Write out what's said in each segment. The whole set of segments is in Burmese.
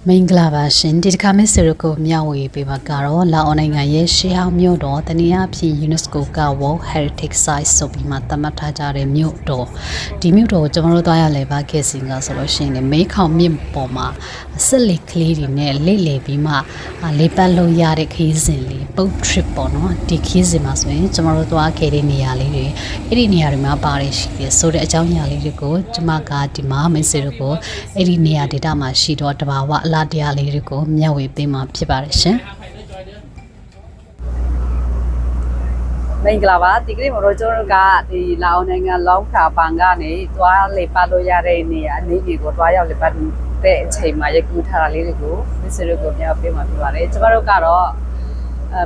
မင်္ဂလာပါရှင်ဒီတစ်ခါမစ်ဆိုရကိုမျှဝေပေးပါကတော့လာအော်နိုင်ငံရဲ့ရှေးဟောင်းမြို့တော်တနည်းအားဖြင့် UNESCO က World Heritage Site ဆိုပြီးမှသတ်မှတ်ထားကြတဲ့မြို့တော်ဒီမြို့တော်ကိုကျွန်တော်တို့သွားရလဲပါခဲ့စဉ်ကဆိုလို့ရှိရင်မေးခေါင်မြင့်ပေါ်မှာစစ်လေကလေးတွေနဲ့လိတ်လေပြီးမှလေပတ်လို့ရတဲ့ခီးစဉ်လေး boat trip ပေါ့နော်ဒီခီးစဉ်မှာဆိုရင်ကျွန်တော်တို့သွားခဲ့တဲ့နေရာလေးတွေအဲ့ဒီနေရာတွေမှာပါတယ်ရှိတယ်ဆိုတဲ့အကြောင်းအရာလေးတွေကိုကျွန်မကဒီမှာမစ်ဆိုရကိုအဲ့ဒီနေရာဒေတာမှာရှိတော့တဘာဝအလားတရားလေးတွေကိုမျှဝေပေးမှာဖြစ်ပါတယ်ရှင်မင်္ဂလာပါဒီကနေ့မတော်ကျွန်တော်ကဒီလာအောင်နိုင်ငံလောင်းခါပန်ကနေသွားလေပတ်လို့ရတဲ့နေရာအနေကြီးကိုသွားရောက်လေပတ်တဲ့အချိန်မှာရိုက်ကူးထားတာလေးတွေကိုမစ္စရကိုမျှဝေပေးမှာဖြစ်ပါတယ်ကျွန်တော်တို့ကတော့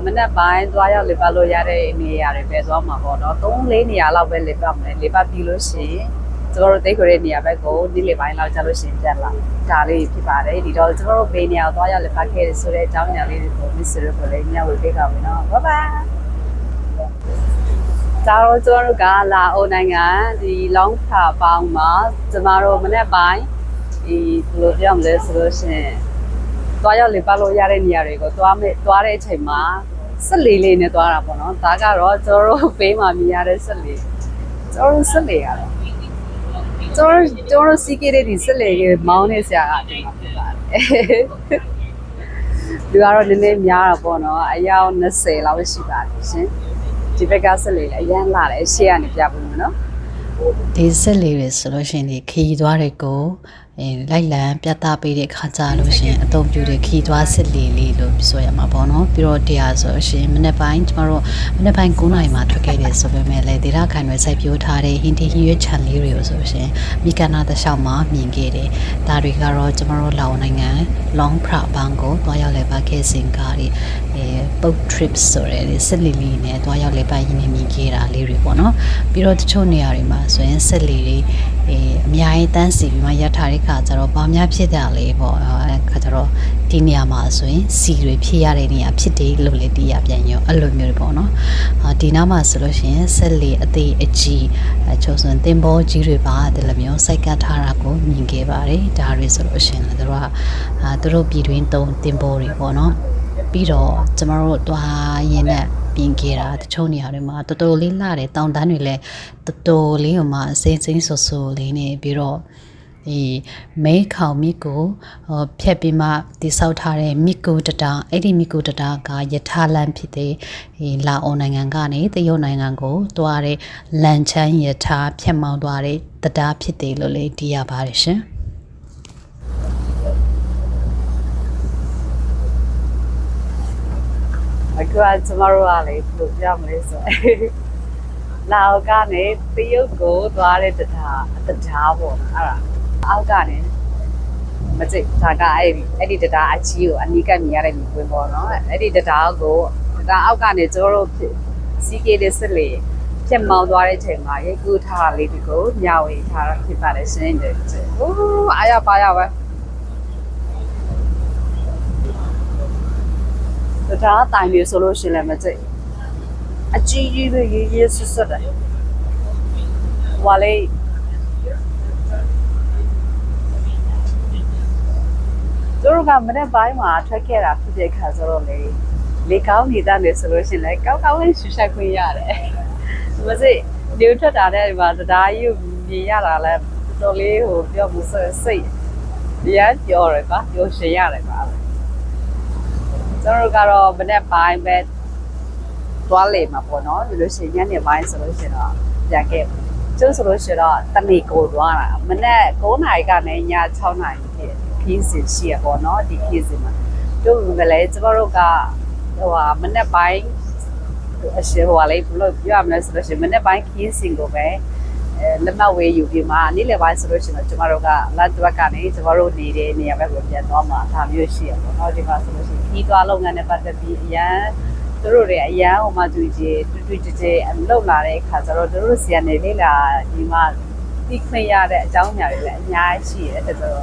မနက်ပိုင်းသွားရောက်လေပတ်လို့ရတဲ့နေရာတွေပဲသွားမှာပေါ့နော်3-4နေရာလောက်ပဲလေပတ်မယ်လေပတ်ပြီးလို့ရှိရင်ကျွန်တော်တို့တိတ်ခွေတဲ့နေရာဘက်ကိုနေ့လေပိုင်းလောက်ကြာလို့ရှိရင်ပြန်လာဒါလေးဖြစ်ပါတယ်ဒီတော့ကျွန်တော်တို့ဘေးနေရာသွားရောက်လေပတ်ခဲ့ဆိုတဲ့အကြောင်းအရာလေးတွေကိုမစ္စရကိုလည်းမျှဝေပေးကြမယ်နော်ဘိုင်ဘိုင်ကျွန်တော်တို့ကလာအိုနိုင်ငံဒီလောင်းခါပေါင်းမှာကျွန်တော်တို့မနေ့ပိုင်းဒီဘယ်လိုပြောမလဲဆိုလို့ရှိရင်သွားရောက်လေပတ်လို့ရတဲ့နေရာတွေကိုသွားတဲ့အချိန်မှာဆက်လေးလေးနဲ့သွားတာပေါ့နော်ဒါကတော့ကျွန်တော်တို့ပေးမှမြင်ရတဲ့ဆက်လေးကျွန်တော်တို့ဆက်လေးရတယ်ကျွန်တော်စီးခဲ့တဲ့ဒီဆက်လေးကိုမောင်းနေစရာကဒီမှာဖြစ်ပါတယ်ဒီကတော့နည်းနည်းများတာပေါ့နော်အယောက်20လောက်ရှိပါတယ်ရှင်ဒီဘက်ကဆက်လေးလည်းအရန်လာတယ်ရှေ့ကနေပြဖို့မယ်နော်ဒီဆက်လေးတွေဆိုလို့ရှိရင်ဒီခီးသွားတွေကိုလိုက်လံပြသပေးတဲ့ခါကြလို့ရှိရင်အသုံးပြုတဲ့ခီးသွားဆက်လေးလေးလို့ဆိုရမှာပေါ့နော်ပြီးတော့တရားဆိုရှင်မနေ့ပိုင်းကျမတို့မနေ့ပိုင်း9:00 နာရီမှာထွက်ခဲ့တယ်ဆိုပေမဲ့လည်းဒေတာခိုင်တွေစိုက်ပျိုးထားတဲ့ဟင်းတီဟင်းရွက်ချန်လေးတွေကိုဆိုရှင်မိကနာတစ်လျှောက်မှာမြင်ခဲ့တယ်ဒါတွေကတော့ကျမတို့လာနိုင်ငံ Long Pra ဘန်ကိုတွားရောက်လဲပါခဲ့စဉ်ကားတွေboat trips ဆိုတဲ့ဆက်လေးလေးနဲ့တွားရောက်လဲပါရင်းနေမြင်ခဲ့တာလေးတွေပေါ့နော်ပြီးတော့တချို့နေရာတွေမှာဆိုရင်ဆက်လေးတွေအများကြီးတန်းစီပြီးမှရထားတဲ့ခါကျတော့ဘာများဖြစ်တာလဲပေါ့ခါကျတော့ဒီနေရာမှာဆိုရင်စီတွေဖြစ်ရတဲ့နေရာဖြစ်တယ်လို့လေတီးရပြန်ရောအဲ့လိုမျိုးတွေပေါ့နော်ဒီနားမှာဆိုလို့ရှိရင်ဆက်လေအသေးအကြီးချိုးစွန်တင်ဘောကြီးတွေပါဒီလိုမျိုးစိုက်ကတ်ထားတာကိုမြင်ခဲ့ပါတယ်ဒါတွေဆိုလို့ရှိရင်လည်းသူတို့ပြည်တွင်းသုံးတင်ဘောတွေပေါ့နော်ပြီးတော့ကျမတို့တွားရင်နဲ့ပြင်ခဲ့တာတချို့နေရာတွေမှာတော်တော်လေးလှတယ်တောင်တန်းတွေလည်းတော်တော်လေးဟိုမှာစိမ့်စိမ့်ဆူဆူလေးနေပြီးတော့ဒီမဲခေါင်မြစ်ကိုဖြတ်ပြီးမှတိဆောက်ထားတဲ့မြစ်ကိုတတာအဲ့ဒီမြစ်ကိုတတာကယထာလန်ဖြစ်တဲ့လာအော်နိုင်ငံကနေတရုတ်နိုင်ငံကိုတွားတဲ့လန်ချမ်းယထာဖြတ်မောင်းသွားတဲ့တတာဖြစ်တယ်လို့လည်းသိရပါတယ်ရှင်အခုကကျမတို့ကလေဘယ်လိုပြောမလဲဆိုလာအောက်ကနေတရုတ်ကိုသွားတဲ့တတာပေါ့အဲ့ဒါအောက်ကနေမစိတ်ဒါကအဲ့ဒီတတာအကြီးကိုအနီးကပ်မြင်ရတဲ့မြင်ကွင်းပေါ့နော်အဲ့ဒီတတာကိုဒါအောက်ကနေကျမတို့စီးကေးတဲ့စစ်လေဖြတ်မောင်းသွားတဲ့ချိန်မှာရိုက်ကူးထားတာလေးတွေကိုညဝေထားတာဖြစ်ပါတယ်ရှင်းတယ်ဟိုးအားရပါရပဲဒါတိုင်နေဆိုလို့ရှိရင်လည်းမစိတ်အကြီးကြီးပဲရေးရေးဆွတ်ဆွတ်တယ်ဟွာလေးတို့ကမနေ့ပိုင်းမှာထွက်ခဲ့တာဖြစ်တဲ့ခါဆိုတော့လေကောင်းနေတဲ့နေဆိုလို့ရှိရင်လည်းကောင်းလေးရှူဆက်ခွင့်ရတယ်မစိတ်ဒီထွက်တာတဲ့ဒီမှာတရားကြီးမြင်ရတာလဲတော်တော်လေးဟိုပြောမှုစိတ်ရမ်းပြောရပါပြောရှင်ရတယ်ပါကျွန်တော်ကတော့မနေ့ပိုင်းပဲသွားလေမှာပေါ့နော်ဒီလိုရှင်ညနေပိုင်းဆိုလို့ရှင်တော့ပြန်ခဲ့ကျိုးဆိုလို့ရှင်တော့တနေ့ကိုသွားတာမနေ့9:00 နာရီကနေည6:00 နာရီဖြစ်ခီးစဉ်ရှိရပေါ့နော်ဒီခီးစဉ်မှာတို့ကလည်းကျွန်တော်တို့ကဟိုဟာမနေ့ပိုင်းအရှိဟိုဟာလေးဘလို့ပြောရမလဲဆိုလို့ရှင်မနေ့ပိုင်းခီးစဉ်ကိုပဲလက်မှတ်ဝေးယူပြီးမှနေ့လယ်ပိုင်းဆိုလို့ရှင်တော့ကျွန်တော်တို့ကလတ်တွက်ကနေကျွန်တော်တို့နေတဲ့နေရာဘက်ကိုပြန်သွားမှာဒါမျိုးရှိရပေါ့နော်ဒီမှာဆိုလို့ရှင်ခီးသွားလုပ်ငန်းနဲ့ပတ်သက်ပြီးအရန်သူတို့တွေအရန်ဟိုမှာတူကြည်လောက်လာတဲ့အခါကျတော့သူတို့ဆီကနေလေးလာဒီမှာသိခွင့်ရတဲ့အကြောင်းအရာတွေလည်းအများကြီးရှိတယ်အဲ့တော့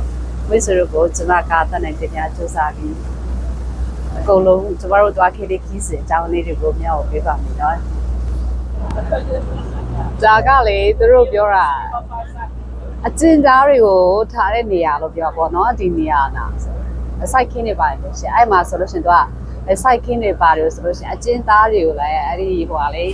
ဝိဆိုရကိုကျွန်မကတတ်နိုင်တဲ့များစူးစမ်းပြီးအကုန်လုံးကျမတို့သွားခဲ့တဲ့ခီးစဉ်အကြောင်းလေးတွေကိုမျှဝေပေးပါမယ်နော်ဒါကလေသူတို့ပြောတာ အကျဉ်းသားတွေကိုထားတဲ့နေရာလို့ပြောပါတော့ဒီနေရာနာစိုက်ခင်းနေပါတယ်လို့ရှင်အဲ့မှာဆိုလို့ရှင်သူကစိုက်ခင်းနေပါတယ်ဆိုလို့ရှင်အကျဉ်းသားတွေကိုလည်းအဲ့ဒီဟိုဟာလေ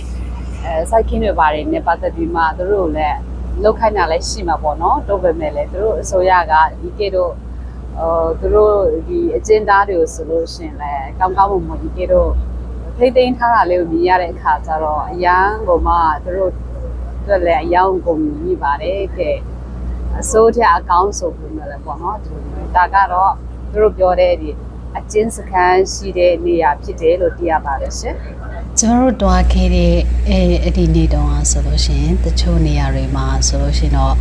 စိုက်ခင်းနေပါတယ်နဲ့ပတ်သက်ပြီးမှသူတို့လည်းလောက်ခိုင်းတာလည်းရှိမှာပေါ့နော်တော့ပဲမဲ့လေသူတို့အစိုးရကဒီကေတို့သူတို့ဒီအကျဉ်းသားတွေကိုဆိုလို့ရှင်လည်းကောင်းကောင်းမွန်ဒီကေတို့ထိမ့်သိမ်းထားတာလေးကိုမြင်ရတဲ့အခါကျတော့အရန်ကိုမှသူတို့အတွက်လည်းအယောင်ကုန်မြည်ပါတယ်တဲ့အစိုးရအကောင်းဆိုပြီးမှလည်းပေါ့နော်ဒါကတော့သူတို့ပြောတဲ့ဒီအကျဉ်းစခန်းရှိတဲ့နေရာဖြစ်တယ်လို့သိရပါတယ်ရှင်ကျွန်တော်တို့တွားခဲ့တဲ့အဲ့ဒီနေ့တုန်းကဆိုလို့ရှိရင်တချို့နေရာတွေမှာဆိုလို့ရှိရင်တော့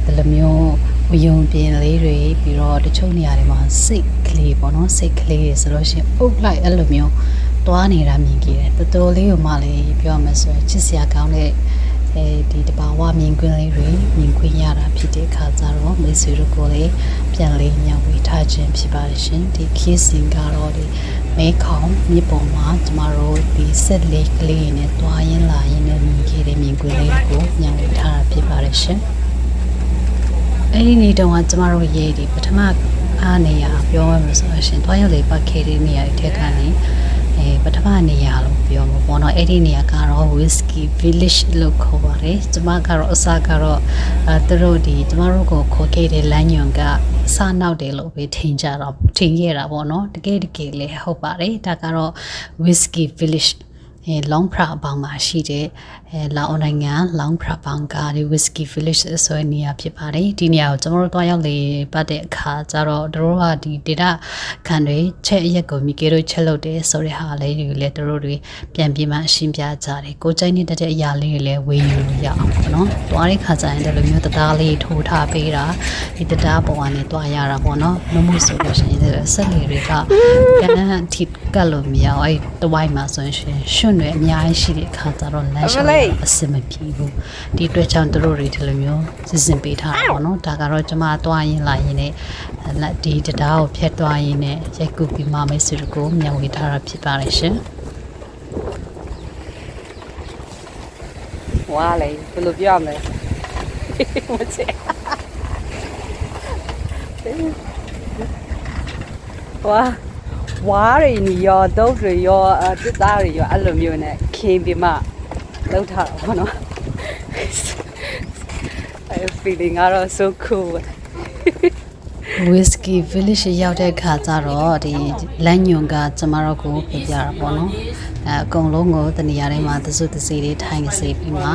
ဒီလိုမျိုးဝယုံပြင်းလေးတွေပြီးတော့တချို့နေရာတွေမှာစိတ်ကလေးပေါ့နော်စိတ်ကလေးတွေဆိုလို့ရှိရင်အုပ်လိုက်အဲ့လိုမျိုးတွားနေတာမြင်ကြတယ်တော်တော်လေးကိုမှလည်းပြောမှဆိုရင်ချစ်စရာကောင်းတဲ့ဒီတဘာဝမြင်ကွင်းလေးတွေမြင်ခွင့်ရတာဖြစ်တဲ့အခါကျတော့မိတ်ဆွေတို့ကိုလည်းပြန်လေးညှောက်ဝေထားခြင်းဖြစ်ပါရှင်ဒီခေတ်စဉ်ကတော့ဒီမဲခေါင်မြစ်ပေါ်မှာကျမတို့ဒီဆက်လေးကလေးနဲ့တွားရင်းလာရင်းနဲ့မြင်ခဲ့တဲ့မြင်ကွင်းလေးကိုညှောက်ဝေထားတာဖြစ်ပါရှင်အဲ့ဒီနေ့တုန်းကကျမတို့ရေးဒီပထမအားနေရပြောရမှာဆိုရှင်တွားရောက်လေပတ်ခဲ့တဲ့နေရာတွေထက်ကနေပထမနေရာလို့ပြောမှာပေါ့နော်အဲ့ဒီနေရာကတော့ Whiskey Village လို့ခေါ်ပါတယ်ကျမကတော့အစားကတော့သူတို့ဒီကျမတို့ကိုခေါ်ခဲ့တဲ့လမ်းညွန်ကစားနောက်တယ်လို့ပဲထင်ခဲ့တာပေါ့နော်တကယ်လည်းဟုတ်ပါတယ်ဒါကတော့ Whiskey Village Long Pra ဘောင်မှာရှိတဲ့လာအိုနိုင်ငံလောင်ဖရာဘန်ကာဒီ Whiskey Village ဆိုတဲ့နေရာဖြစ်ပါတယ်ဒီနေရာကိုကျွန်တော်တို့တွားရောက်လေပတ်တဲ့အခါကျတော့တို့ကဒီ data ခံတွေချက်အရက်ကိုမိကေတို့ချက်လုပ်တယ်ဆိုတဲ့ဟာလေးတွေလည်းတို့တွေပြန်ပြီးမှရှင်းပြကြတယ်ကိုကြိုက်နေတဲ့အရာလေးတွေလည်းဝေယူလို့ရအောင်ပေါ့နော်တွားတဲ့ခါကျရင်ဒီလိုမျိုးတရားလေးထိုးထားပေးတာဒီတရားပေါ်ကနေတွားရတာပေါ့နော်မမှုဆိုလို့ရှိရင်ဆက်လေတွေကပြန်ထိကတ်လို့မရအောင်အဲ့တဝိုင်းမှာဆိုရင်ရှင်တွေအများကြီးရှိတဲ့အခါကျတော့လမ်းရှောင်အစမပြေဘူးဒီအတွက်ကြောင့်တို့တွေဒီလိုမျိုးစစ်စင်ပေးထားတာပေါ့နော်ဒါကတော့ကျမတွားရင်လာရင်လည်းဒီတရားကိုဖျက်သွားရင်လည်းရိုက်ကူပြီးမှမိတ်ဆွေတို့ကိုမျှဝေထားတာဖြစ်ပါတယ်ရှင်ဝါလေဘယ်လိုပြောမလဲမချေဝါရင်းရောဒုတ်ရရောတစ်သားရရောအဲ့လိုမျိုးနဲ့ခင်းပြီးမှလောက်ထားတာပေါ့နော် I feeling are so cool Whiskey Village ရောက်တဲ့ခါကျတော့ဒီလမ်းညွန်ကကျမတို့ကိုပြပြတာပေါ့နော်အကုန်လုံးကိုတနေရာတိုင်းမှာသစုတစီတွေထိုင်စေပြီးမှ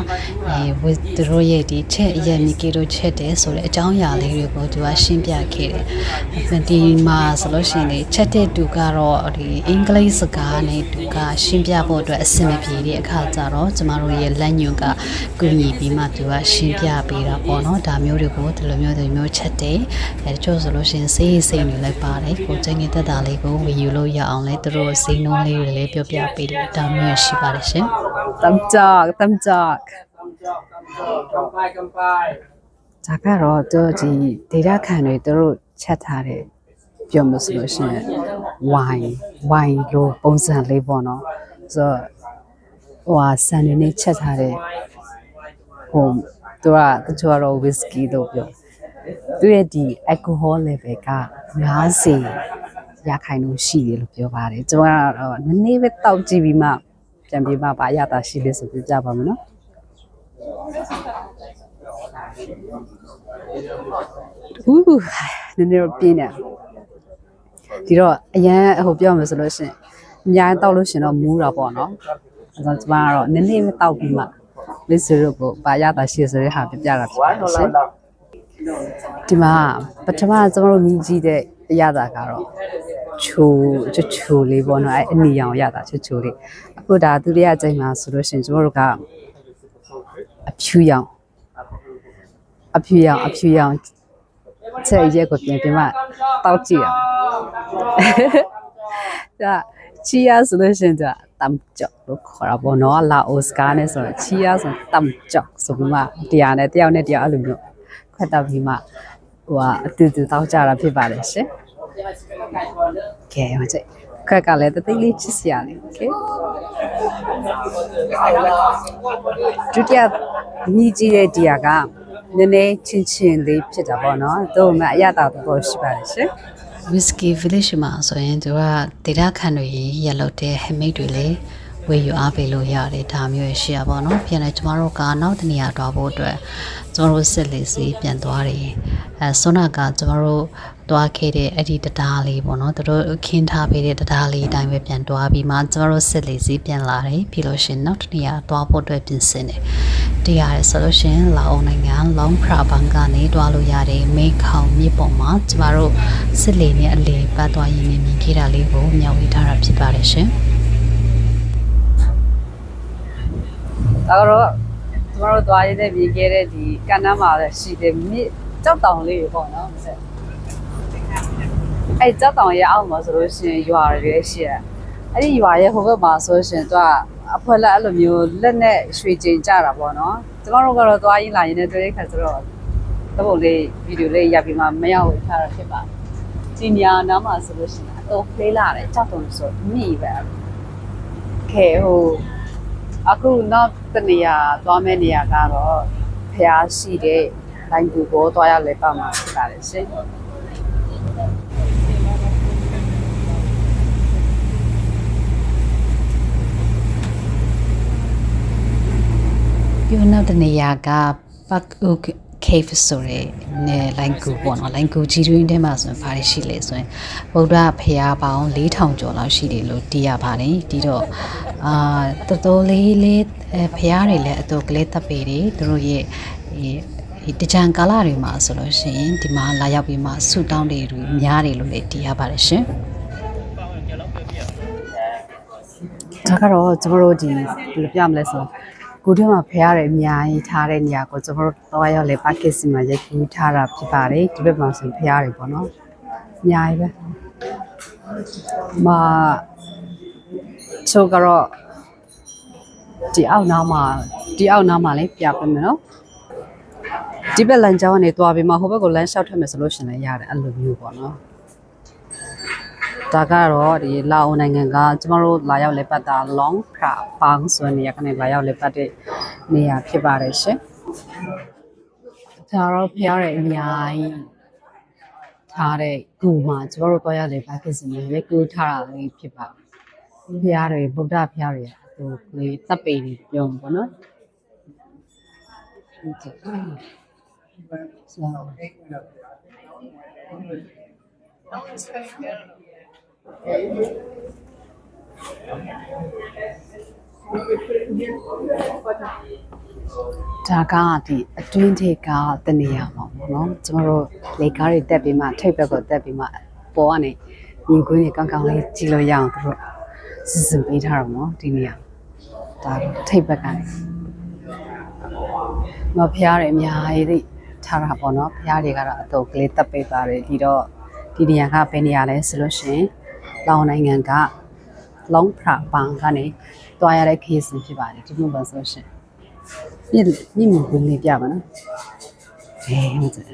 with တို့ရဲ့ဒီချက်အရက်မီကီတို့ချက်တယ်ဆိုတဲ့အကြောင်းအရာလေးတွေကိုသူကရှင်းပြခဲ့တယ်ဒီမှာဆိုလို့ရှိရင်ချက်တဲ့သူကတော့ဒီအင်္ဂလိပ်စကားနဲ့သူကရှင်းပြဖို့အတွက်အဆင်မပြေတဲ့အခါကျတော့ကျမတို့ရဲ့လမ်းညွန်ကကူညီပြီးမှသူကရှင်းပြပေးတာပေါ့နော်ဒါမျိုးတွေကိုဒီလိုမျိုးချက်တယ်တချို့ဆိုလို့ရှိရင်စိတ်တွေလည်းပါတယ်ကိုကျင်းနေတဲ့တာလေးကိုဝေယူလို့ရအောင်လဲသူတို့စိတ်နှုန်းလေးတွေလည်းပြောပြပေးတယ်ဒါမျိုးရှိပါတယ်ရှင်တမ်ကြက်ဒါကတော့တို့ဒီဒေတာခံတွေတို့ချက်ထားတယ်ပြောမလို့ဆိုလို့ရှိရင်ဝိုင်လိုပုံစံလေးပေါ့နော်ဆိုတော့ဆန်နေနဲ့ချက်ထားတယ်ဟိုသူကတချို့ကတော့ whisky လို့ပြောသူရဲ့ဒီ alcohol level က50ရာခိုင်နှုန်းရှိတယ်လို့ပြောပါတယ်ကျွန်တော်ကတော့နည်းနည်းပဲတောက်ကြည့်ပြီးမှပြန်ပြီးမှပါရတာရှိလေးဆိုပြကြပါမယ်နော်နည်းနည်းတော့ပြင်းနေဒီတော့အရန်ဟိုပြောမယ်ဆိုလို့ရှိရင်အများတောက်လို့ရှင်တော့မူးတာပေါ့နော်အဲဒါကျွန်မကတော့နည်းနည်းပဲတောက်ပြီးမှလေးစရုပ်ကိုပါရတာရှိဆိုတဲ့ဟာပြပြတာဖြစ်ပါတယ်ရှင်ဒီမှာပထမကျွန်တော်တို့မြည်ကြည့်တဲ့အရသာကတော့ချိုလေးပေါ့နော်အဲ့အနီရောင်ရတာချိုလေးအခုဒါဒုတိယအကြိမ်မှာဆိုလို့ရှိရင်ကျွန်တော်တို့ကအဖြူရောင်ချက်ရက်ကိုပြင်မှတောက်ကြည့်အောင်ဒါချီယာဆိုလို့ရှိရင်ဒါတမ်ကြော့လို့ခေါ်တာပေါ့နော်လာအိုစကားနဲ့ဆိုတော့ချီယာဆိုတမ်ကြော့ဆိုပြီးမှတရားနဲ့တယောက်နဲ့တယောက်အဲ့လိုမျိုးခွက်တောက်ပြီးမှဟိုကအတူတူတောက်ကြတာဖြစ်ပါတယ်ရှင်ကဲမချိခက်ကလည်းတသိလေးချစ်စရာလေးโอเคဒုတိယမြည်ကြည့်တဲ့တရားက နည်းနည်းချင်းလေးဖြစ်တာပေါ့နော်သူ့မှာအရသာတော့ရှိပါတယ်ရှင် Whiskey Village မှာဆိုရင်သူကဒေတာခန့်တွေရလောက်တဲ့ handmade တွေလေဝယ်ယူအားပေးလို့ရတယ်ဒါမျိုးရှိရပါတော့ပြန်လဲကျမတို့ကနောက်တနေရာသွားဖို့အတွက်ကျမတို့စစ်လေးစီပြန်သွားတယ်ဆွမ်းနာကကျမတို့သွားခဲ့တဲ့အဲ့ဒီတရားလေးပေါ့နော်သူတို့ခင်းထားပေးတဲ့တရားလေးအတိုင်းပဲပြန်သွားပြီးမှကျမတို့စစ်လေးစီပြန်လာတယ်ပြီးလို့ရှင်နောက်တနေရာသွားဖို့အတွက်ပြင်ဆင်တယ်တရားရဆိုလို့ရှင်လာအောင်နိုင်ငံ Long Phra Bang ကနေတွားလို့ရတယ်မိခေါင်မြေပုံမှာကျမတို့စစ်လေးနဲ့အလေပတ်သွားရင်းနဲ့မြင်ခဲ့တာလေးကိုမျှဝေထားတာဖြစ်ပါတယ်ရှင်ဒါတော့ကျမတို့သွားရတဲ့မြင်ခဲ့တဲ့ဒီကဏ္ဍမှာရှိတဲ့မြစ်ကြောက်တောင်လေးပေါ့နော်အဲ့ကြောက်တောင်ရဲ့အောက်မှာဆိုလို့ရှိရင်ရွာတွေရှိရအဲ့ဒီရွာရဲ့ဟိုဘက်မှာဆိုရှင်သူကအဖွဲလက်အဲ့လိုမျိုးလက်နဲ့ရွှေကျင်ကြတာပေါ့နော်ကျမတို့ကတော့သွားရင်းလာရင်းနဲ့တွေ့တဲ့ခါဆိုတော့တပုတ်လေးဗီဒီယိုလေးရပ်ပြီးမှမရောက်ထားတာဖြစ်ပါတယ်ဒီညာနားမှာဆိုလို့ရှိရင်တော့ဖေးလာတယ်ကြောက်တုံဆိုမြည်ပဲခဲဟိုအခုနောက်တနေရာသွားမယ့်နေရာကတော့ဖျားရှိတဲ့လိုင်းကူကိုသွားရလဲပါမှာဖြစ်ပါတယ်ရှင်ပြီးတော့နောက်တနေရာက Park Oak Cave ဆိုတဲ့လိုင်းကူပေါ့နော်လိုင်းကူကြီးတွင်းထဲမှာဆိုရင်ဘာတွေရှိလဲဆိုရင်ဗုဒ္ဓဖရာပေါင်း4000ကျော်လောက်ရှိတယ်လို့သိရပါတယ်ဒီတော့တော်တော်လေးဖရာတွေလည်းအတော်ကလေးတပ်ပေတယ်သူတို့ရဲ့တကြံကာလတွေမှာဆိုလို့ရှိရင်ဒီမှာလာရောက်ပြီးမှဆူတောင်းတွေများတယ်လို့လည်းသိရပါတယ်ရှင်ဒါကတော့ကျမတို့ဒီဘယ်လိုပြမလဲဆိုကိုထဲမှာဖျားတယ်အများကြီးထားတဲ့နေရာကိုကျွန်တော်တို့တော့ရောက်လေပါကစ်စီမှာရိုက်ကူးထားတာဖြစ်ပါတယ်ဒီဘက်မှာဆိုဖျားတယ်ပေါ့နော်အများကြီးပဲချိုးကတော့ဒီအောက်နားမှာလည်းပြပေးမယ်နော်ဒီဘက်လမ်းကြောင်းကနေသွားပြီးမှဟိုဘက်ကိုလမ်းလျှောက်ထွက်မယ်ဆိုလို့ရှင်လည်းရတယ်အဲ့လိုမျိုးပေါ့နော်ဒါကတော့ဒီလာအိုနိုင်ငံကကျမတို့လာရောက်လက်ပတ်တာ Long Phra Bang ဆိုတဲ့နေရာကနေလာရောက်လက်ပတ်တဲ့နေရာဖြစ်ပါတယ်ရှင်ဒါတော့ဖျားရအများကြီးထားတဲ့ကူမှာကျမတို့သွားရတဲ့ဘာဖြစ်စင်လဲကူထားတာလေးဖြစ်ပါဖျားတယ်ဗုဒ္ဓဖျားတယ်ဟိုလေတပ်ပေတွေပြောမှာပေါ့နော်ဒါကဒီအတွင်းထိပ်ကတနေရာမှာပေါ့နော်ကျမတို့လေကားတွေတက်ပြီးမှထိပ်ဘက်ကိုတက်ပြီးမှပေါ်ကနေမြင်ကွင်းတွေကောင်းကောင်းလေးကြည့်လို့ရအောင်သူတို့စီစဉ်ပေးထားတော့နော်ဒီနေရာဒါထိပ်ဘက်ကနေမဖျားတယ်အများကြီးထားတာပေါ့နော်ဖျားတွေကတော့အတုပ်ကလေးတက်ပေးပါတယ်ဒီတော့ဒီနေရာကဘယ်နေရာလဲဆိုလို့ရှိရင်လောင်နိုင်ငံက Long Phra Bang ကနေတွားရတဲ့ခရီးစဉ်ဖြစ်ပါတယ်ဒီလိုပါဆိုရှင်မြင့်ဝင်လေးပြပါနော်ဟုတ်တယ်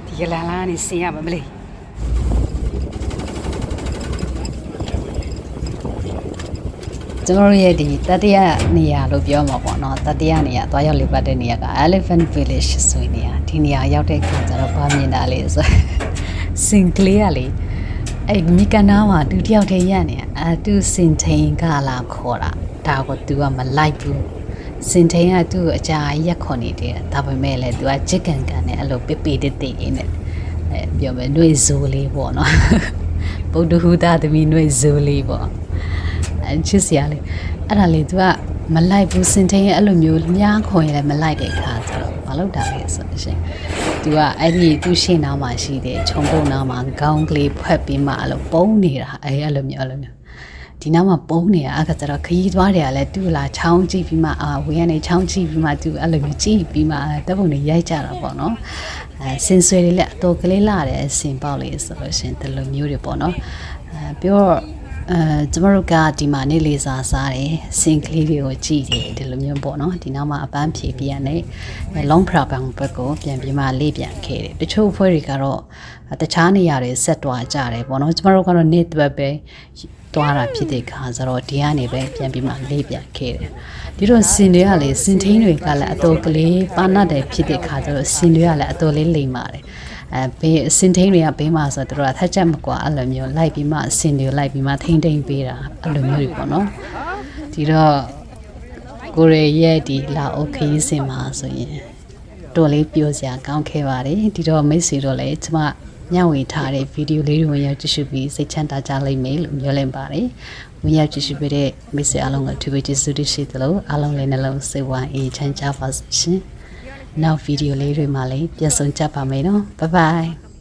ဒီကလာလာနေစင်ရပါမလေးကျွန်တော်ရဲ့ဒီတတိယနေရာလို့ပြောမှာပေါ့နော်တတိယနေရာသွားရောက်လေပတ်တဲ့နေရာက Elephant Village ဆိုတဲ့နေရာဒီနေရာရောက်တဲ့အခါကျတော့ဗာမြင်တာလေဆိုစင်ကလေးကလေအဲ့မိကနာမှာသူတယောက်တည်းရနေသူစင်ထိန်ကလာခေါ်တာဒါကို तू ကမလိုက်ဘူးစင်ထိန်ကသူ့ကိုအကြာကြီးရက်ခေါ်နေတယ်ဒါပေမဲ့လည်း तू ကချစ်ကန်ကန်နဲ့အဲ့လိုပေပေတေးတေးနဲ့ပြောမယ်နှွေဇိုးလေးပေါ့နော်ဗုဒ္ဓဟူသားသမီးနှွေဇိုးလေးပေါ့ချစ်စရာလေးအဲ့ဒါလေ तू ကမလိုက်ဘူးစင်ထိန်ရဲ့အဲ့လိုမျိုးမြားခေါ်ရင်လည်းမလိုက်တဲ့အခါကျတော့မလုပ်တာပဲဆိုရှင် तू ကအဲ့ဒီသူ့ရှေ့နားမှာရှိတဲ့ခြုံပုတ်နားမှာခေါင်းကလေးဖက်ပြီးမှအဲ့လိုပုံးနေတာအဲ့လိုမျိုးဒီနားမှာပုံးနေတာအခါကျတော့ခရီးသွားတယ်ကလည်း तू လာချောင်းကြည့်ပြီးမှဝေးကနေချောင်းကြည့်ပြီးမှ तू အဲ့လိုမျိုးကြည့်ပြီးမှတပ်ပုံတွေရိုက်ကြတာပေါ့နော်စင်ဆွေတွေလည်းအတော်ကလေးလာတယ်စင်ပေါက်လေးဆိုလို့ရှင်ဒီလိုမျိုးတွေပေါ့နော်ပြော ကျမတို့ကဒီမှာနေလေးစားစားတယ်စင်ကလေးတွေကိုကြည့်တယ်ဒီလိုမျိုးပေါ့နော်ဒီနောက်မှာအပန်းဖြေပြရနေ long program ဘက်ကိုပြန်ပြီးမှလေ့ပြန်ခဲ့တယ်တချို့အဖွဲ့တွေကတော့တခြားနေရာတွေဆက်သွားကြတယ်ပေါ့နော်ကျမတို့ကတော့နေ့တစ်ပတ်ပဲသွားတာဖြစ်တဲ့ခါဆိုတော့ဒီကနေပဲပြန်ပြီးမှလေ့ပြန်ခဲ့တယ်ဒီတော့စင်တွေကလေစင်ထင်းတွေကလည်းအတော်ကလေးပါနတ်တယ်ဖြစ်တဲ့ခါဆိုတော့စင်တွေကလည်းအတော်လေးလိမ့်ပါတယ်ဘေးစင်ထင်းတွေကဘေးမှာဆိုတော့ထက်ချက်မကွာအဲ့လိုမျိုးလိုက်ပြီးမှစင်တွေလိုက်ပြီးမှထိမ့်ထိမ့်ပေးတာအဲ့လိုမျိုးတွေပေါ့နော်ဒီတော့ကိုရရဲ့ဒီလာအိုခီးစင်မှာဆိုရင်တော်လေးပြောစရာကောင်းခဲ့ပါတယ်ဒီတော့မိတ်ဆွေတို့လည်းကျမညဝေထားတဲ့ဗီဒီယိုလေးတွေဝင်ရောက်ကြည့်ရှုပြီးစိတ်ချမ်းသာကြလိမ့်မယ်လို့မျှော်လင့်ပါတယ်ဝင်ရောက်ကြည့်ရှုပေးတဲ့မိတ်ဆွေအားလုံးကထူးကျေးဇူးတင်ရှိသလိုအားလုံးလည်းနှလုံးစိတ်ဝမ်းအေးချမ်းကြပါစေရှင်နောက်ဗီဒီယိုလေးတွေမှာလည်းပြန်ဆုံကြပါမယ်နော်ဘိုင်ဘိုင်